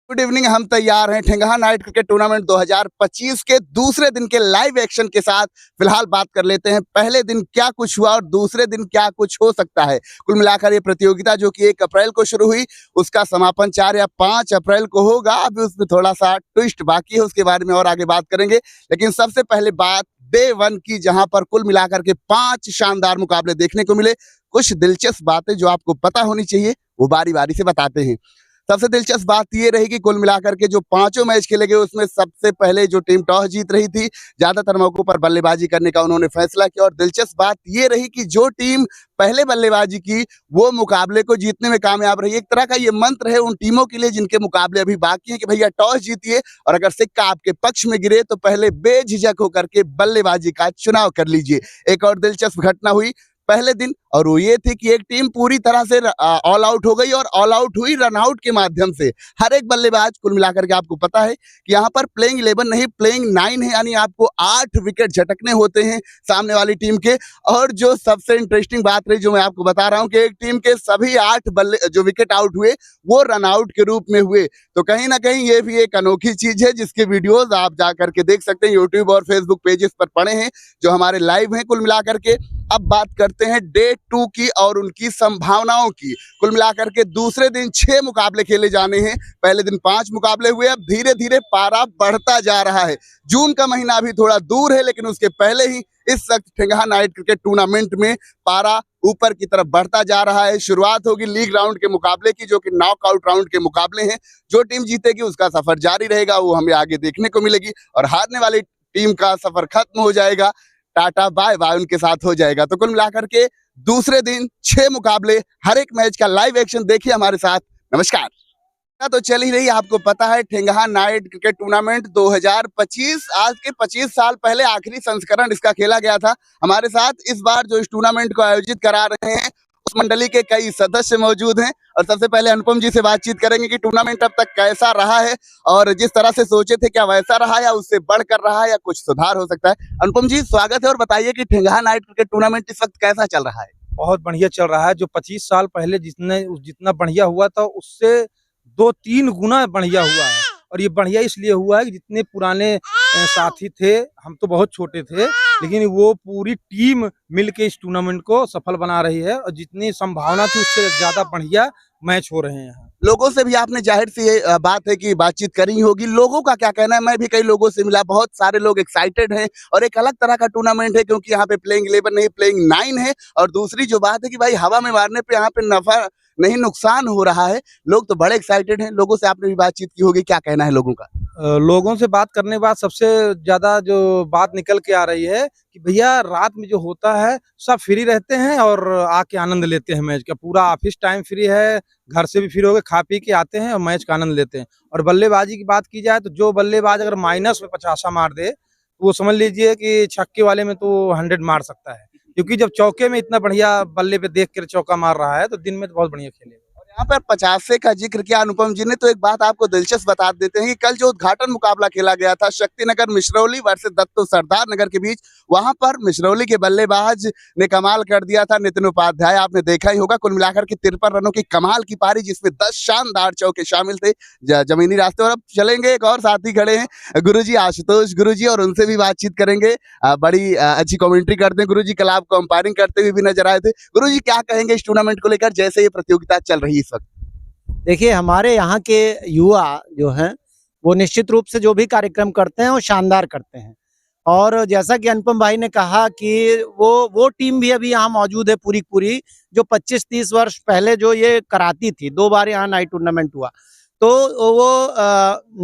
Good evening. हम तैयार हैं ठेंगहा नाइट क्रिकेट टूर्नामेंट 2025 के दूसरे दिन के लाइव एक्शन के साथ। फिलहाल बात कर लेते हैं पहले दिन क्या कुछ हुआ और दूसरे दिन क्या कुछ हो सकता है। कुल मिलाकर ये प्रतियोगिता जो कि 1 अप्रैल को शुरू हुई, उसका समापन 4 या 5 अप्रैल को होगा। अभी उसमें थोड़ा सा ट्विस्ट बाकी है, उसके बारे में और आगे बात करेंगे। लेकिन सबसे पहले बात डे 1 की, जहां पर कुल मिलाकर के 5 शानदार मुकाबले देखने को मिले। कुछ दिलचस्प बातें जो आपको पता होनी चाहिए वो बारी बारी से बताते हैं। सबसे दिलचस्प बात ये रही कि कुल मिलाकर के जो 5 मैच खेले गए उसमें सबसे पहले जो टीम टॉस जीत रही थी, ज्यादातर मौकों पर बल्लेबाजी करने का उन्होंने फैसला किया। और दिलचस्प बात ये रही कि जो टीम पहले बल्लेबाजी की वो मुकाबले को जीतने में कामयाब रही। एक तरह का ये मंत्र है उन टीमों के लिए जिनके मुकाबले अभी बाकी हैं कि भैया टॉस जीतिए और अगर सिक्का आपके पक्ष में गिरे तो पहले बेझिझक होकर के बल्लेबाजी का चुनाव कर लीजिए। एक और दिलचस्प घटना हुई पहले दिन, और वो ये थी कि एक टीम पूरी तरह से ऑल आउट हो गई और ऑल आउट हुई रन आउट के माध्यम से। हर एक बल्लेबाज, कुल मिलाकर के आपको पता है कि यहाँ पर प्लेइंग 11 नहीं प्लेइंग 9 है, यानी आपको 8 विकेट झटकने होते हैं सामने वाली टीम के। और जो सबसे इंटरेस्टिंग बात रही, जो मैं आपको बता रहा हूँ कि एक टीम के सभी 8 बल्ले जो विकेट आउट हुए वो रन आउट के रूप में हुए। तो कहीं ना कहीं ये भी एक अनोखी चीज है जिसके वीडियोज आप जा करके देख सकते हैं। यूट्यूब और फेसबुक पेजेस पर पड़े हैं जो हमारे लाइव हैं कुल मिलाकर के। अब बात करते हैं डे 2 की और उनकी संभावनाओं की। कुल मिलाकर के दूसरे दिन 6 मुकाबले खेले जाने हैं। पहले दिन 5 मुकाबले हुए। अब धीरे धीरे पारा बढ़ता जा रहा है। जून का महीना अभी थोड़ा दूर है, लेकिन उसके पहले ही इस वक्त ठेंगहा नाइट क्रिकेट टूर्नामेंट में पारा ऊपर की तरफ बढ़ता जा रहा है। शुरुआत होगी लीग राउंड के मुकाबले की, जो कि नॉकआउट राउंड के मुकाबले हैं। जो टीम जीतेगी उसका सफर जारी रहेगा, वो हमें आगे देखने को मिलेगी। और हारने वाली टीम का सफर खत्म हो जाएगा, टाटा बाय बाय उनके साथ हो जाएगा। तो कुल मिलाकर के दूसरे दिन 6 मुकाबले, हर एक मैच का लाइव एक्शन देखिए हमारे साथ। नमस्कार। तो चल ही रही, आपको पता है ठेंगहा नाइट क्रिकेट टूर्नामेंट 2025 आज के 25 साल पहले आखिरी संस्करण इसका खेला गया था। हमारे साथ इस बार जो इस टूर्नामेंट को आयोजित करा रहे हैं उस मंडली के कई सदस्य मौजूद हैं। और सबसे पहले अनुपम जी से बातचीत करेंगे कि टूर्नामेंट अब तक कैसा रहा है और जिस तरह से सोचे थे क्या वैसा रहा या उससे बढ़कर रहा है या कुछ सुधार हो सकता है। अनुपम जी स्वागत है और बताइए कि ठेंगहा नाइट क्रिकेट टूर्नामेंट इस वक्त कैसा चल रहा है। बहुत बढ़िया चल रहा है। जो 25 साल पहले जितना बढ़िया हुआ था उससे 2-3 गुना बढ़िया हुआ है। और ये बढ़िया इसलिए हुआ है कि जितने पुराने साथी थे, हम तो बहुत छोटे थे, लेकिन वो पूरी टीम मिलके इस टूर्नामेंट को सफल बना रही है। और जितनी संभावना थी उससे ज्यादा बढ़िया मैच हो रहे हैं यहाँ। लोगों से भी आपने जाहिर सी बात है कि बातचीत करी होगी, लोगों का क्या कहना है। मैं भी कई लोगों से मिला, बहुत सारे लोग एक्साइटेड हैं और एक अलग तरह का टूर्नामेंट है क्योंकि यहाँ पे प्लेइंग 11 नहीं प्लेइंग 9 है। और दूसरी जो बात है कि भाई हवा में मारने पे यहाँ पे नफा नहीं नुकसान हो रहा है। लोग तो बड़े एक्साइटेड हैं। लोगों से आपने भी बातचीत की होगी, क्या कहना है लोगों का? लोगों से बात करने के बाद सबसे ज्यादा जो बात निकल के आ रही है कि भैया रात में जो होता है सब फ्री रहते हैं और आके आनंद लेते हैं मैच का। पूरा ऑफिस टाइम फ्री है, घर से भी फ्री हो गए, खा पी के आते हैं और मैच का आनंद लेते हैं। और बल्लेबाजी की बात की जाए तो जो बल्लेबाज अगर माइनस में 50 मार दे तो वो समझ लीजिए कि छक्के वाले में तो 100 मार सकता है। क्योंकि जब चौके में इतना बढ़िया बल्ले पे देख कर चौका मार रहा है तो दिन में तो बहुत बढ़िया खेलेगा। यहाँ पर 50 का जिक्र किया अनुपम जी ने, तो एक बात आपको दिलचस्प बता देते हैं कि कल जो उद्घाटन मुकाबला खेला गया था शक्तिनगर मिश्रौली वर्सेस दत्तो सरदार नगर के बीच, वहां पर मिश्रौली के बल्लेबाज ने कमाल कर दिया था। नितिन उपाध्याय आपने देखा ही होगा, कुल मिलाकर के 53 रनों की कमाल की पारी जिसमें 10 शानदार चौके शामिल थे जमीनी रास्ते। और अब चलेंगे, एक और साथी खड़े हैं गुरुजी आशुतोष गुरुजी, और उनसे भी बातचीत करेंगे। बड़ी अच्छी कमेंट्री करते हैं गुरुजी, कल आपको अंपायरिंग करते हुए भी नजर आए थे। गुरुजी क्या कहेंगे इस टूर्नामेंट को लेकर जैसे ये प्रतियोगिता चल रही है इस वक्त? देखिए, हमारे यहाँ के युवा जो हैं वो निश्चित रूप से जो भी कार्यक्रम करते हैं वो शानदार करते हैं। और जैसा कि अनुपम भाई ने कहा कि वो टीम भी अभी यहाँ मौजूद है पूरी जो 25-30 वर्ष पहले जो ये कराती थी। 2 बार यहाँ नाइट टूर्नामेंट हुआ, तो वो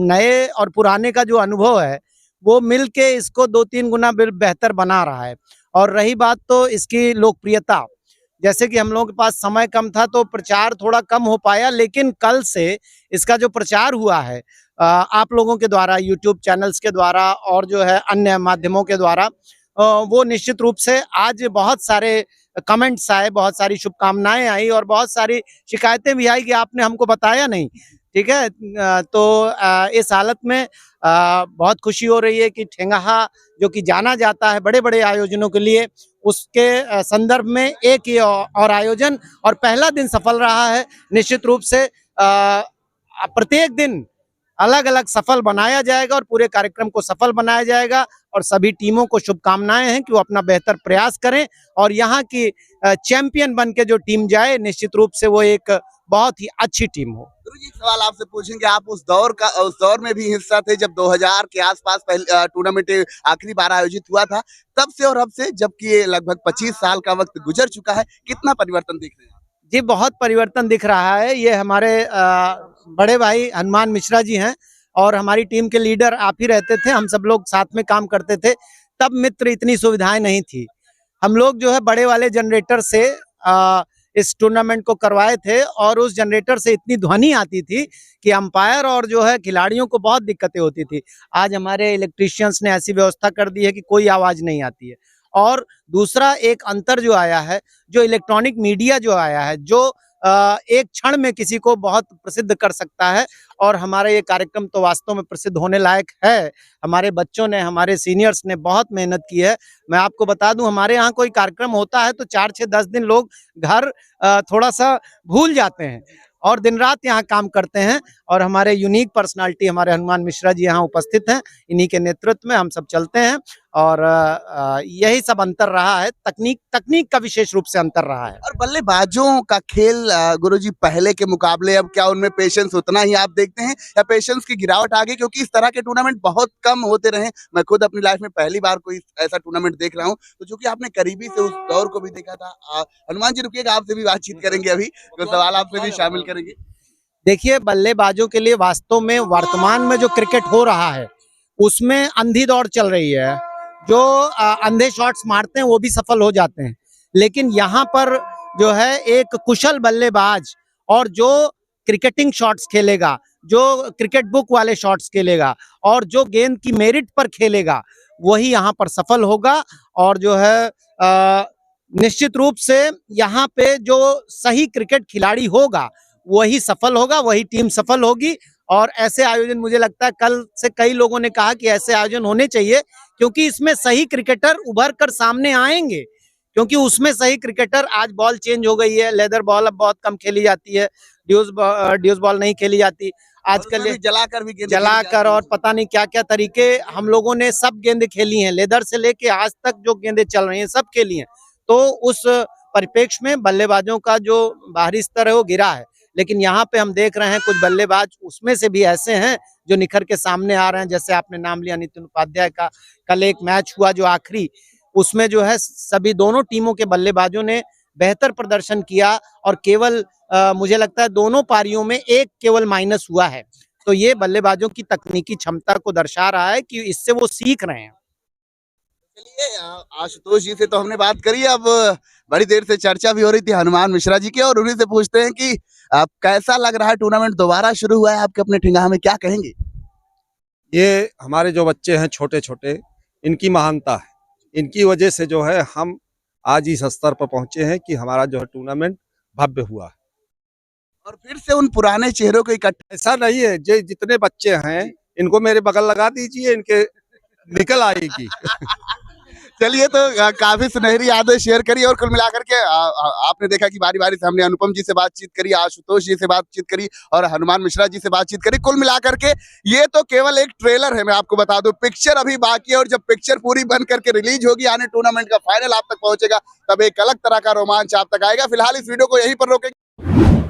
नए और पुराने का जो अनुभव है वो मिल के इसको 2-3 गुना बेहतर बना रहा है। और रही बात तो इसकी लोकप्रियता, जैसे कि हम लोगों के पास समय कम था तो प्रचार थोड़ा कम हो पाया, लेकिन कल से इसका जो प्रचार हुआ है आप लोगों के द्वारा, यूट्यूब चैनल्स के द्वारा और जो है अन्य माध्यमों के द्वारा, वो निश्चित रूप से आज बहुत सारे कमेंट्स आए, बहुत सारी शुभकामनाएं आई और बहुत सारी शिकायतें भी आई कि आपने हमको बताया नहीं। ठीक है, तो इस हालत में बहुत खुशी हो रही है कि ठेंगहा जो कि जाना जाता है बड़े बड़े आयोजनों के लिए, उसके संदर्भ में एक ये और आयोजन और पहला दिन सफल रहा है। निश्चित रूप से प्रत्येक दिन अलग अलग सफल बनाया जाएगा और पूरे कार्यक्रम को सफल बनाया जाएगा। और सभी टीमों को शुभकामनाएं हैं कि वो अपना बेहतर प्रयास करें और यहाँ की चैंपियन बन के जो टीम जाए, निश्चित रूप से वो एक बहुत ही अच्छी टीम हो। गुरुजी, एक सवाल आपसे पूछेंगे, आप उस दौर में भी हिस्सा थे जब 2000 के आसपास पहले टूर्नामेंट आखिरी बार आयोजित हुआ था, तब से और अब से, जबकि ये लगभग 25 साल का वक्त गुजर चुका है, कितना परिवर्तन दिख रहे हैं? जी, बहुत परिवर्तन दिख रहा है। ये हमारे बड़े भाई हनुमान मिश्रा जी हैं और हमारी टीम के लीडर आप ही रहते थे। हम सब लोग साथ में काम करते थे। तब मित्र इतनी सुविधाएं नहीं थी। हम लोग जो है बड़े वाले जनरेटर से इस टूर्नामेंट को करवाए थे और उस जनरेटर से इतनी ध्वनि आती थी कि अंपायर और जो है खिलाड़ियों को बहुत दिक्कतें होती थी। आज हमारे इलेक्ट्रीशियंस ने ऐसी व्यवस्था कर दी है कि कोई आवाज नहीं आती है। और दूसरा एक अंतर जो आया है, जो इलेक्ट्रॉनिक मीडिया जो आया है, जो एक क्षण में किसी को बहुत प्रसिद्ध कर सकता है। और हमारा ये कार्यक्रम तो वास्तव में प्रसिद्ध होने लायक है। हमारे बच्चों ने, हमारे सीनियर्स ने बहुत मेहनत की है। मैं आपको बता दूं, हमारे यहाँ कोई कार्यक्रम होता है तो 4, 6, 10 दिन लोग घर थोड़ा सा भूल जाते हैं और दिन रात यहाँ काम करते हैं। और हमारे यूनिक पर्सनालिटी हमारे हनुमान मिश्रा जी यहाँ उपस्थित हैं। इन्हीं के नेतृत्व में हम सब चलते हैं और यही सब अंतर रहा है। तकनीक का विशेष रूप से अंतर रहा है। और बल्लेबाजों का खेल गुरुजी पहले के मुकाबले अब क्या उनमें पेशेंस उतना ही आप देखते हैं या पेशेंस की गिरावट आ गई? क्योंकि इस तरह के टूर्नामेंट बहुत कम होते रहे। मैं खुद अपनी लाइफ में पहली बार कोई ऐसा टूर्नामेंट देख रहा हूँ, तो जो कि आपने करीबी से उस दौर को भी देखा था। हनुमान जी रुकिएगा, आपसे भी बातचीत करेंगे, अभी तो सवाल आपसे भी शामिल करेंगे। देखिए, बल्लेबाजों के लिए वास्तव में वर्तमान में जो क्रिकेट हो रहा है उसमें अंधी दौड़ चल रही है। जो अंधे शॉट्स मारते हैं वो भी सफल हो जाते हैं, लेकिन यहाँ पर जो है एक कुशल बल्लेबाज और जो क्रिकेटिंग शॉट्स खेलेगा, जो क्रिकेट बुक वाले शॉट्स खेलेगा और जो गेंद की मेरिट पर खेलेगा, वही यहाँ पर सफल होगा। और जो है निश्चित रूप से यहाँ पे जो सही क्रिकेट खिलाड़ी होगा वही सफल होगा, वही टीम सफल होगी। और ऐसे आयोजन, मुझे लगता है कल से कई लोगों ने कहा कि ऐसे आयोजन होने चाहिए, क्योंकि इसमें सही क्रिकेटर उभर कर सामने आएंगे। क्योंकि उसमें सही क्रिकेटर, आज बॉल चेंज हो गई है, लेदर बॉल अब बहुत कम खेली जाती है, ड्यूस बॉल नहीं खेली जाती आजकल, जलाकर और पता नहीं क्या क्या तरीके हम लोगों ने सब गेंदें खेली हैं, लेदर से लेके आज तक जो गेंदें चल रही हैं सब खेली हैं। तो उस परिप्रेक्ष्य में बल्लेबाजों का जो बाहरी स्तर है वो गिरा है। लेकिन यहाँ पे हम देख रहे हैं कुछ बल्लेबाज उसमें से भी ऐसे हैं जो निखर के सामने आ रहे हैं। जैसे आपने नाम लिया नितिन उपाध्याय का, कल एक मैच हुआ जो आखिरी, उसमें जो है सभी दोनों टीमों के बल्लेबाजों ने बेहतर प्रदर्शन किया और केवल मुझे लगता है दोनों पारियों में एक केवल माइनस हुआ है। तो ये बल्लेबाजों की तकनीकी क्षमता को दर्शा रहा है कि इससे वो सीख रहे हैं। चलिए, आशुतोष जी से तो हमने बात करी, अब बड़ी देर से चर्चा भी हो रही थी हनुमान मिश्रा जी की, और उन्हीं से पूछते हैं कि अब कैसा लग रहा है, टूर्नामेंट दोबारा शुरू हुआ है आपके अपने ठिंगाह में, क्या कहेंगे? ये हमारे जो बच्चे हैं छोटे छोटे, इनकी महानता है। इनकी वजह से जो है हम आज इस स्तर पर पहुंचे हैं कि हमारा जो है टूर्नामेंट भव्य हुआ है। और फिर से उन पुराने चेहरों को इकट्ठा, ऐसा नहीं है, जो जितने बच्चे हैं इनको मेरे बगल लगा दीजिए, इनके निकल आएगी। चलिए, तो काफी सुनहरी यादें शेयर करी। और कुल मिलाकर के आपने देखा कि बारी बारी से हमने अनुपम जी से बातचीत करी, आशुतोष जी से बातचीत करी और हनुमान मिश्रा जी से बातचीत करी। कुल मिलाकर के ये तो केवल एक ट्रेलर है, मैं आपको बता दूं, पिक्चर अभी बाकी है। और जब पिक्चर पूरी बन करके रिलीज होगी, यानी टूर्नामेंट का फाइनल आप तक पहुंचेगा, तब एक अलग तरह का रोमांच आप तक आएगा। फिलहाल इस वीडियो को यहीं पर रोकेंगे।